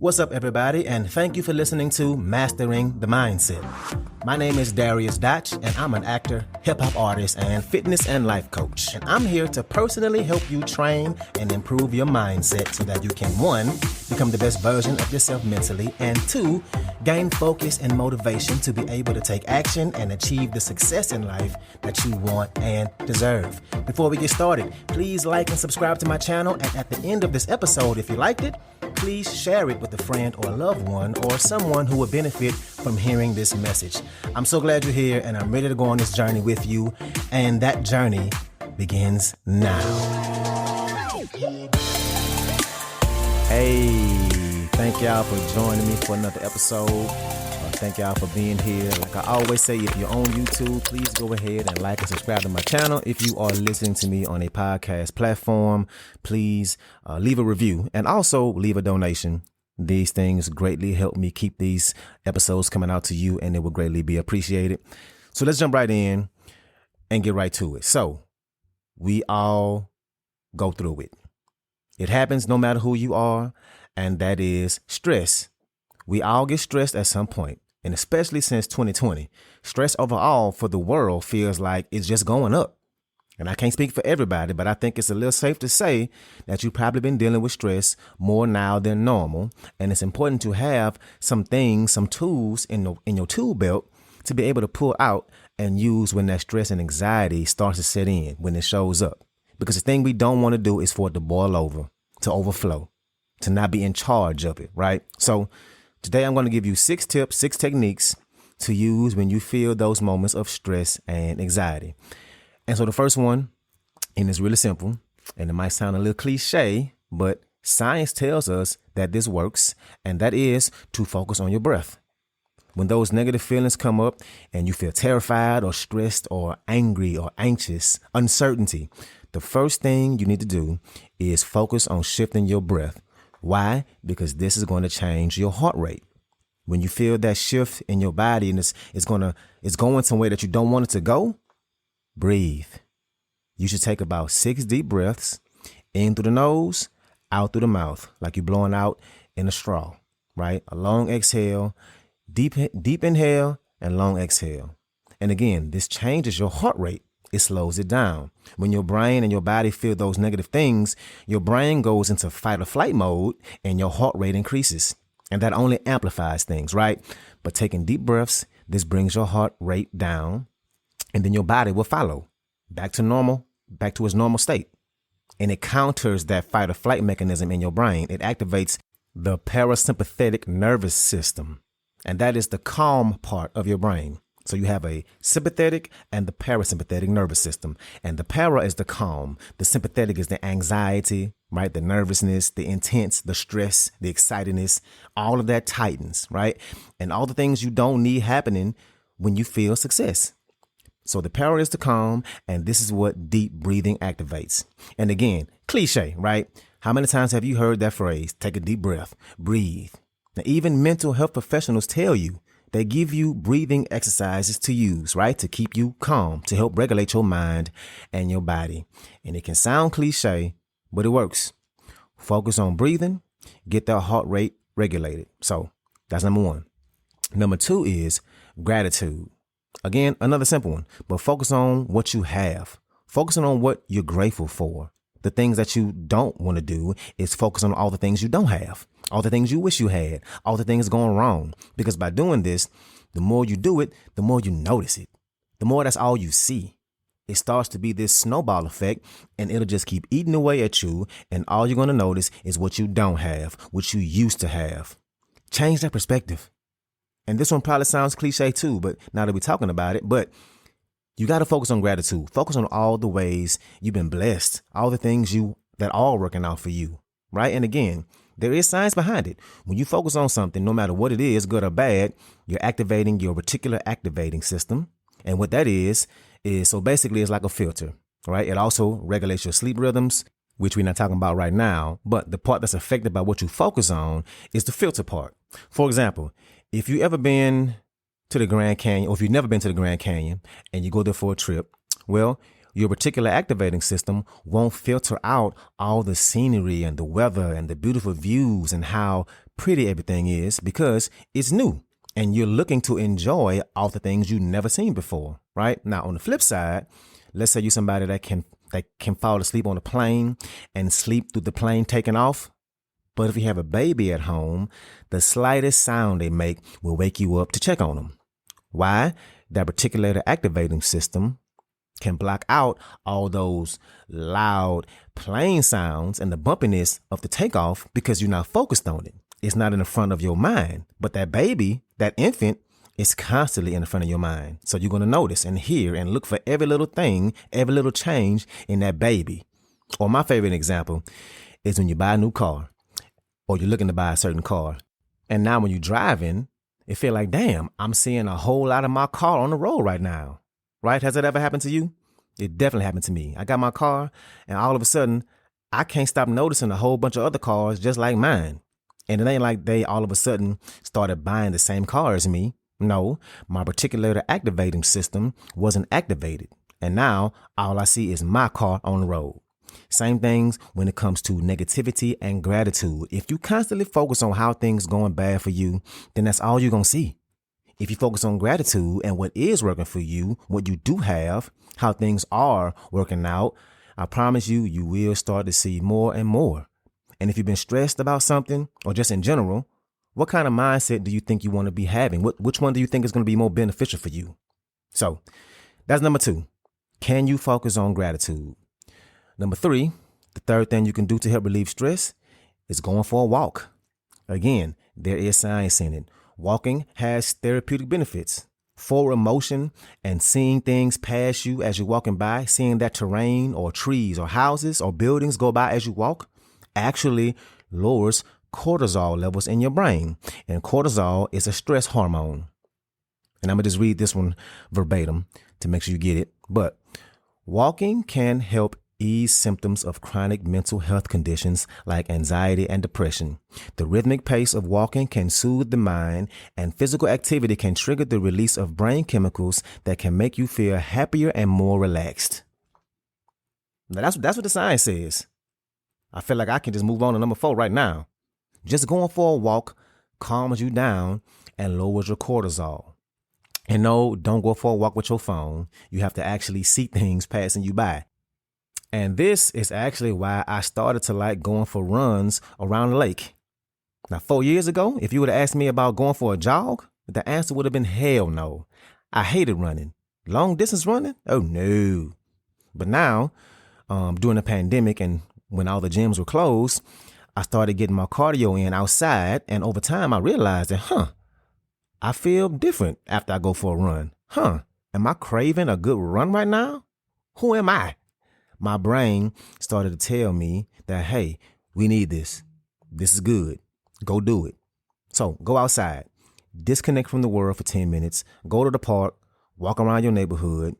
What's up, everybody, and thank you for listening to Mastering the Mindset. My name is Dariusdotch, and I'm an actor, hip-hop artist, and fitness and life coach. And I'm here to personally help you train and improve your mindset so that you can, 1, become the best version of yourself mentally, and 2, gain focus and motivation to be able to take action and achieve the success in life that you want and deserve. Before we get started, please like and subscribe to my channel, and at the end of this episode, if you liked it, please share it with a friend or a loved one or someone who would benefit from hearing this message. I'm so glad you're here, and I'm ready to go on this journey with you, and that journey begins now. Hey, thank y'all for joining me for another episode. Thank y'all for being here. Like I always say, if you're on YouTube, please go ahead and like and subscribe to my channel. If you are listening to me on a podcast platform, please leave a review and also leave a donation. These things greatly help me keep these episodes coming out to you, and it will greatly be appreciated. So let's jump right in and get right to it. So we all go through it. It happens no matter who you are, and that is stress. We all get stressed at some point. And especially since 2020, stress overall for the world feels like it's just going up. And I can't speak for everybody, but I think it's a little safe to say that you've probably been dealing with stress more now than normal. And it's important to have some things, some tools in your tool belt to be able to pull out and use when that stress and anxiety starts to set in, when it shows up. Because the thing we don't want to do is for it to boil over, to overflow, to not be in charge of it, right? So today, I'm going to give you 6 tips, 6 techniques to use when you feel those moments of stress and anxiety. And so the first one, and it's really simple, and it might sound a little cliche, but science tells us that this works, and that is to focus on your breath. When those negative feelings come up and you feel terrified or stressed or angry or anxious, uncertainty, the first thing you need to do is focus on shifting your breath. Why? Because this is going to change your heart rate. When you feel that shift in your body and it's going somewhere that you don't want it to go, breathe. You should take about 6 deep breaths in through the nose, out through the mouth, like you're blowing out in a straw, right? A long exhale, deep inhale, and long exhale. And again, this changes your heart rate. It slows it down. When your brain and your body feel those negative things, your brain goes into fight or flight mode and your heart rate increases. And that only amplifies things, right? But taking deep breaths, this brings your heart rate down, and then your body will follow back to normal, back to its normal state. And it counters that fight or flight mechanism in your brain. It activates the parasympathetic nervous system, and that is the calm part of your brain. So you have a sympathetic and the parasympathetic nervous system. And the para is the calm. The sympathetic is the anxiety, right? The nervousness, the intense, the stress, the excitedness, all of that tightens, right? And all the things you don't need happening when you feel success. So the para is the calm, and this is what deep breathing activates. And again, cliche, right? How many times have you heard that phrase? Take a deep breath, breathe. Now, even mental health professionals tell you, they give you breathing exercises to use, right? To keep you calm, to help regulate your mind and your body. And it can sound cliche, but it works. Focus on breathing, get that heart rate regulated. So that's number 1. Number 2 is gratitude. Again, another simple one, but focus on what you have. Focusing on what you're grateful for. The things that you don't want to do is focus on all the things you don't have, all the things you wish you had, all the things going wrong. Because by doing this, the more you do it, the more you notice it. The more that's all you see. It starts to be this snowball effect, and it'll just keep eating away at you. And all you're going to notice is what you don't have, what you used to have. Change that perspective. And this one probably sounds cliche too, but now that we're talking about it, but you got to focus on gratitude. Focus on all the ways you've been blessed, all the things that are working out for you, right? And again, there is science behind it. When you focus on something, no matter what it is, good or bad, you're activating your reticular activating system. And what that is so basically it's like a filter, right? It also regulates your sleep rhythms, which we're not talking about right now. But the part that's affected by what you focus on is the filter part. For example, if you ever been to the Grand Canyon, or if you've never been to the Grand Canyon and you go there for a trip, well, your reticular activating system won't filter out all the scenery and the weather and the beautiful views and how pretty everything is because it's new and you're looking to enjoy all the things you've never seen before, right? Now, on the flip side, let's say you're somebody that can fall asleep on a plane and sleep through the plane taking off. But if you have a baby at home, the slightest sound they make will wake you up to check on them. Why? That reticulator activating system can block out all those loud plane sounds and the bumpiness of the takeoff because you're not focused on it. It's not in the front of your mind. But that baby, that infant, is constantly in the front of your mind. So you're going to notice and hear and look for every little thing, every little change in that baby. Or my favorite example is when you buy a new car or you're looking to buy a certain car. And now when you're driving, it feel like, damn, I'm seeing a whole lot of my car on the road right now. Right? Has that ever happened to you? It definitely happened to me. I got my car and all of a sudden I can't stop noticing a whole bunch of other cars just like mine. And it ain't like they all of a sudden started buying the same car as me. No, my reticulator activating system wasn't activated. And now all I see is my car on the road. Same things when it comes to negativity and gratitude. If you constantly focus on how things going bad for you, then that's all you're going to see. If you focus on gratitude and what is working for you, what you do have, how things are working out, I promise you, you will start to see more and more. And if you've been stressed about something or just in general, what kind of mindset do you think you want to be having? Which one do you think is going to be more beneficial for you? So that's number 2. Can you focus on gratitude? Number 3, the third thing you can do to help relieve stress is going for a walk. Again, there is science in it. Walking has therapeutic benefits. Forward motion and seeing things pass you as you're walking by, seeing that terrain or trees or houses or buildings go by as you walk, actually lowers cortisol levels in your brain. And cortisol is a stress hormone. And I'm going to just read this one verbatim to make sure you get it. But walking can help ease symptoms of chronic mental health conditions like anxiety and depression. The rhythmic pace of walking can soothe the mind, and physical activity can trigger the release of brain chemicals that can make you feel happier and more relaxed. Now that's what the science says. I feel like I can just move on to number 4 right now. Just going for a walk calms you down and lowers your cortisol. And no, don't go for a walk with your phone. You have to actually see things passing you by. And this is actually why I started to like going for runs around the lake. Now, 4 years ago, if you would have asked me about going for a jog, the answer would have been hell no. I hated running. Long distance running? Oh, no. But now, during the pandemic and when all the gyms were closed, I started getting my cardio in outside. And over time, I realized that, I feel different after I go for a run. Am I craving a good run right now? Who am I? My brain started to tell me that, hey, we need this. This is good. Go do it. So go outside, disconnect from the world for 10 minutes, go to the park, walk around your neighborhood.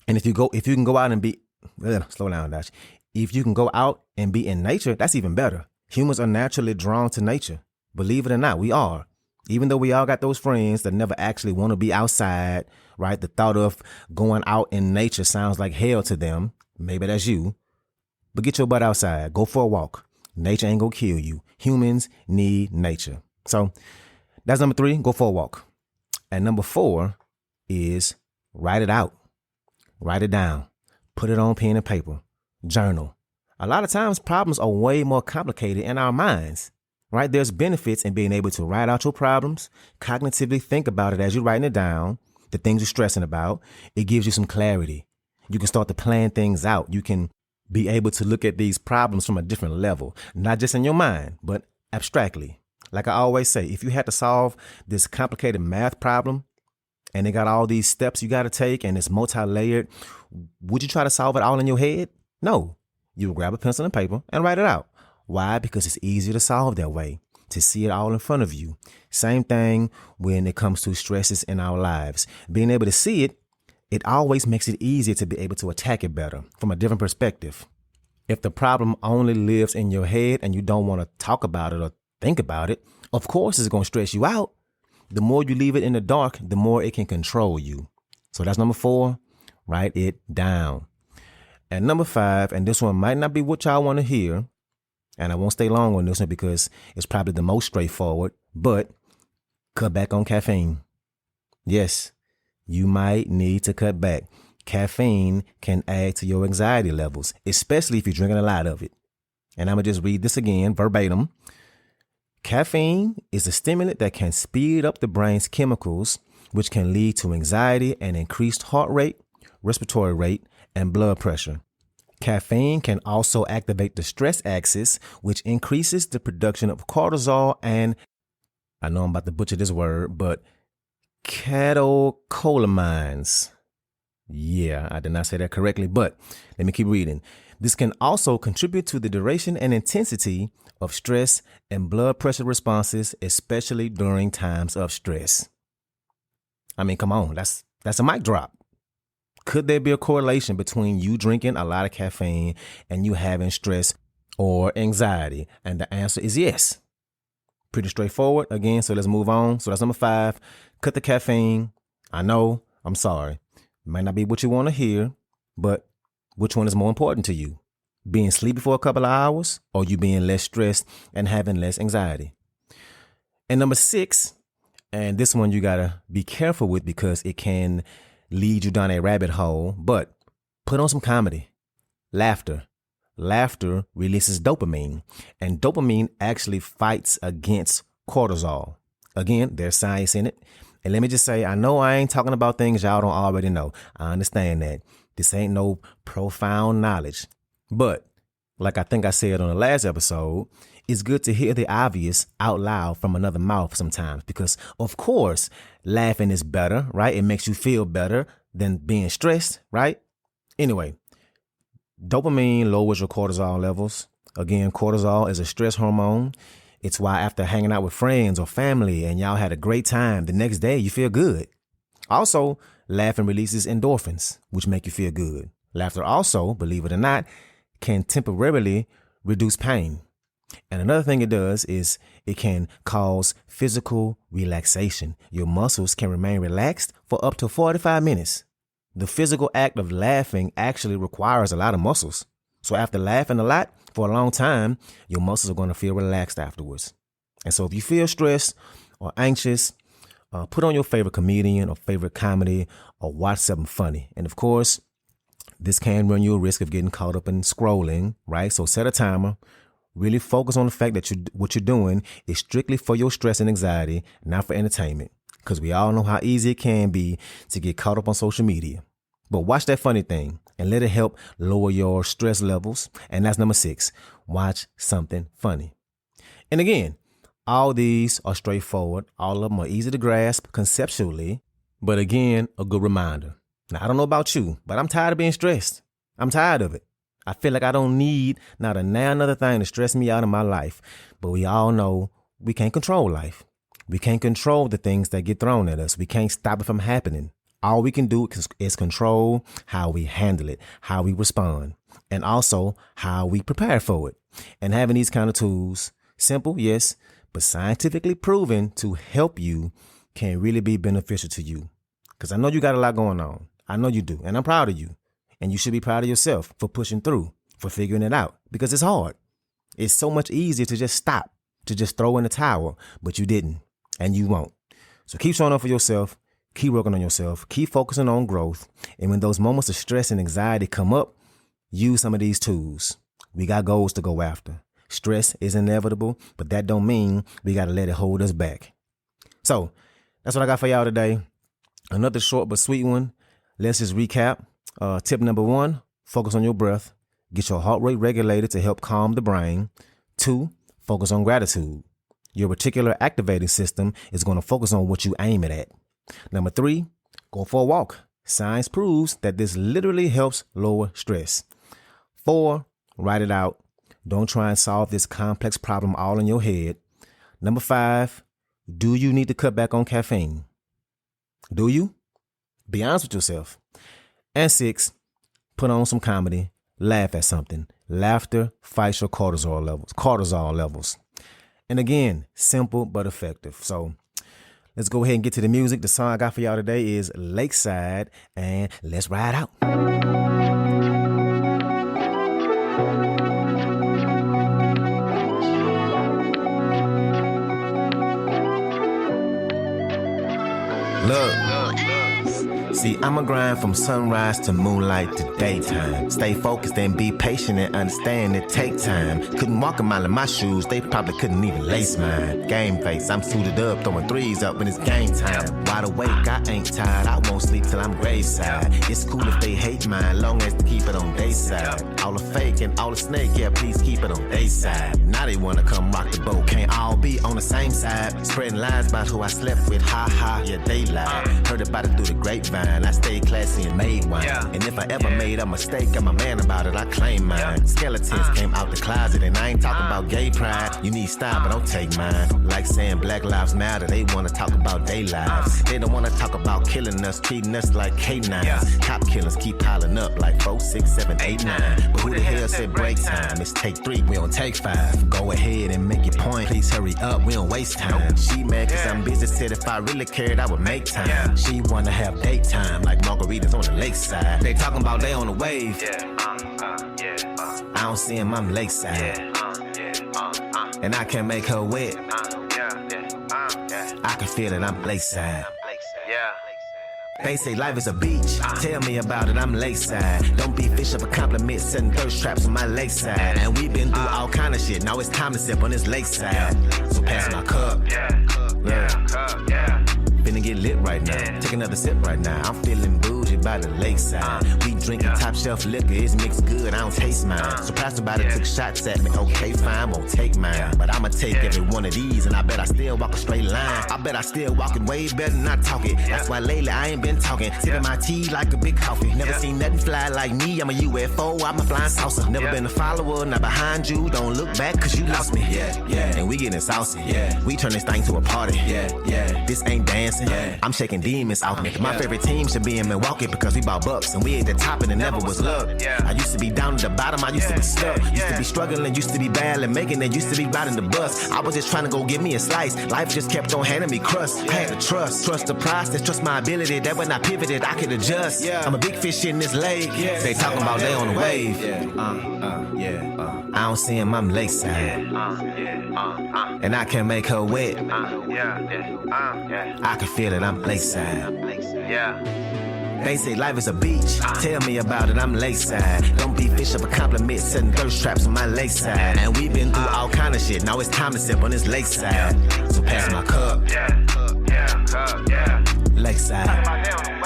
And if you can go out and be, slow down, Dotch. If you can go out and be in nature, that's even better. Humans are naturally drawn to nature. Believe it or not, we are. Even though we all got those friends that never actually want to be outside, right? The thought of going out in nature sounds like hell to them. Maybe that's you, but get your butt outside. Go for a walk. Nature ain't gonna kill you. Humans need nature. So that's number 3, go for a walk. And number 4 is write it out. Write it down. Put it on pen and paper. Journal. A lot of times problems are way more complicated in our minds, right? There's benefits in being able to write out your problems, cognitively think about it as you're writing it down, the things you're stressing about. It gives you some clarity. You can start to plan things out. You can be able to look at these problems from a different level, not just in your mind, but abstractly. Like I always say, if you had to solve this complicated math problem and it got all these steps you got to take and it's multi-layered, would you try to solve it all in your head? No. You would grab a pencil and paper and write it out. Why? Because it's easier to solve that way, to see it all in front of you. Same thing when it comes to stresses in our lives. Being able to see it, it always makes it easier to be able to attack it better from a different perspective. If the problem only lives in your head and you don't want to talk about it or think about it, of course it's going to stress you out. The more you leave it in the dark, the more it can control you. So that's number 4. Write it down. And number 5, and this one might not be what y'all want to hear, and I won't stay long on this one because it's probably the most straightforward, but cut back on caffeine. Yes, you might need to cut back. Caffeine can add to your anxiety levels, especially if you're drinking a lot of it. And I'm going to just read this again verbatim. Caffeine is a stimulant that can speed up the brain's chemicals, which can lead to anxiety and increased heart rate, respiratory rate, and blood pressure. Caffeine can also activate the stress axis, which increases the production of cortisol and, I know I'm about to butcher this word, but catecholamines. Yeah, I did not say that correctly, but let me keep reading. This can also contribute to the duration and intensity of stress and blood pressure responses, especially during times of stress. I mean, come on, that's a mic drop. Could there be a correlation between you drinking a lot of caffeine and you having stress or anxiety? And the answer is yes. Pretty straightforward. Again, so let's move on. So that's number 5. Cut the caffeine. I know, I'm sorry. It might not be what you want to hear, but which one is more important to you? Being sleepy for a couple of hours or you being less stressed and having less anxiety? And number 6, and this one you got to be careful with because it can lead you down a rabbit hole, but put on some comedy. Laughter. Laughter releases dopamine, and dopamine actually fights against cortisol. Again, there's science in it. And let me just say, I know I ain't talking about things y'all don't already know. I understand that. This ain't no profound knowledge. But like I think I said on the last episode, it's good to hear the obvious out loud from another mouth sometimes because, of course, laughing is better, right? It makes you feel better than being stressed, right? Anyway, dopamine lowers your cortisol levels. Again, cortisol is a stress hormone. It's why after hanging out with friends or family and y'all had a great time, the next day you feel good. Also, laughing releases endorphins, which make you feel good. Laughter also, believe it or not, can temporarily reduce pain. And another thing it does is it can cause physical relaxation. Your muscles can remain relaxed for up to 45 minutes. The physical act of laughing actually requires a lot of muscles. So after laughing a lot for a long time, your muscles are going to feel relaxed afterwards. And so if you feel stressed or anxious, put on your favorite comedian or favorite comedy or watch something funny. And of course, this can run you a risk of getting caught up in scrolling, right? So set a timer. Really focus on the fact that what you're doing is strictly for your stress and anxiety, not for entertainment. Because we all know how easy it can be to get caught up on social media. But watch that funny thing and let it help lower your stress levels. And that's number 6. Watch something funny. And again, all these are straightforward. All of them are easy to grasp conceptually. But again, a good reminder. Now, I don't know about you, but I'm tired of being stressed. I'm tired of it. I feel like I don't need not another thing to stress me out in my life. But we all know we can't control life. We can't control the things that get thrown at us. We can't stop it from happening. All we can do is control how we handle it, how we respond, and also how we prepare for it. And having these kind of tools, simple, yes, but scientifically proven to help you can really be beneficial to you. Because I know you got a lot going on. I know you do. And I'm proud of you. And you should be proud of yourself for pushing through, for figuring it out, because it's hard. It's so much easier to just stop, to just throw in the towel, but you didn't and you won't. So keep showing up for yourself. Keep working on yourself. Keep focusing on growth. And when those moments of stress and anxiety come up, use some of these tools. We got goals to go after. Stress is inevitable, but that don't mean we got to let it hold us back. So that's what I got for y'all today. Another short but sweet one. Let's just recap. Tip number 1, focus on your breath. Get your heart rate regulated to help calm the brain. 2, focus on gratitude. Your reticular activating system is going to focus on what you aim it at. Number 3, go for a walk. Science proves that this literally helps lower stress. 4, write it out. Don't try and solve this complex problem all in your head. Number 5, do you need to cut back on caffeine? Do you? Be honest with yourself. And 6, put on some comedy. Laugh at something. Laughter fights your cortisol levels. And again, simple but effective. So let's go ahead and get to the music. The song I got for y'all today is Lakeside, and let's ride out. Look. See, I'ma grind from sunrise to moonlight to daytime. Stay focused and be patient and understand it take time. Couldn't walk a mile in my shoes, they probably couldn't even lace mine. Game face, I'm suited up, throwing threes up when it's game time. Wide awake, I ain't tired, I won't sleep till I'm graveside. It's cool if they hate mine, long as they keep it on they side. All the fake and all the snake, yeah, please keep it on they side. Now they wanna come rock the boat, can't all be on the same side. Spreading lies about who I slept with, ha ha, yeah, they lie. Heard about it through the grapevine, I stayed classy and made wine. And if I ever made a mistake, I'm a man about it, I claim mine. Skeletons came out the closet, and I ain't talking about gay pride. You need style, but don't take mine. Like saying Black Lives Matter, they wanna talk about their lives. They don't wanna talk about killing us, treating us like K9s. Cop killers keep piling up like 4, 6, 7, 8, 9. But who the hell said break time? It's take 3, we don't take 5. Go ahead and make your point, please hurry up, we don't waste time. She mad cause I'm busy, said if I really cared I would make time. She wanna have daytime like margaritas on the lakeside. They talking about they on the wave. I don't see him, I'm lakeside. And I can't make her wet. I can feel it, I'm lakeside. They say life is a beach, tell me about it, I'm lakeside. Don't be fish up a compliment, setting thirst traps on my lakeside. And we've been through all kind of shit, now it's time to sip on this lakeside. So pass my cup, finna get lit right now, take another sip right now. I'm feeling bougie by the lakeside. We drinking top shelf liquor, it's mixed good, I don't taste mine. So pass somebody took shots at me, okay fine, won't take mine. But I'ma take every one of these, and I bet I still walk a straight line. I bet I still walking way better than I talk it. That's why lately I ain't been talking, sipping my tea like a big coffee. Never seen nothing fly like me, I'm a UFO, I'm a flying saucer. Never been a follower, not behind you, don't look back cause you lost me. And we getting saucy, we turn this thing to a party. This ain't dancing, I'm shaking demons off me. My favorite team should be in Milwaukee because we bought bucks and we at the top and it never was luck. I used to be down at the bottom, I used to be stuck. Used to be struggling, used to be bad and making it, used to be riding the bus. I was just trying to go get me a slice. Life just kept on handing me crust. I had to trust the process, trust my ability. That when I pivoted, I could adjust. I'm a big fish in this lake. They talking about they on the wave. I don't see him, I'm lakeside. And I can make her wet. I can feel it, I'm lakeside. They say life is a beach, tell me about it, I'm lakeside. Don't be fish up a compliment, setting thirst traps on my lakeside. And we've been through all kind of shit, now it's time to sip on this lakeside. So pass my cup, lakeside.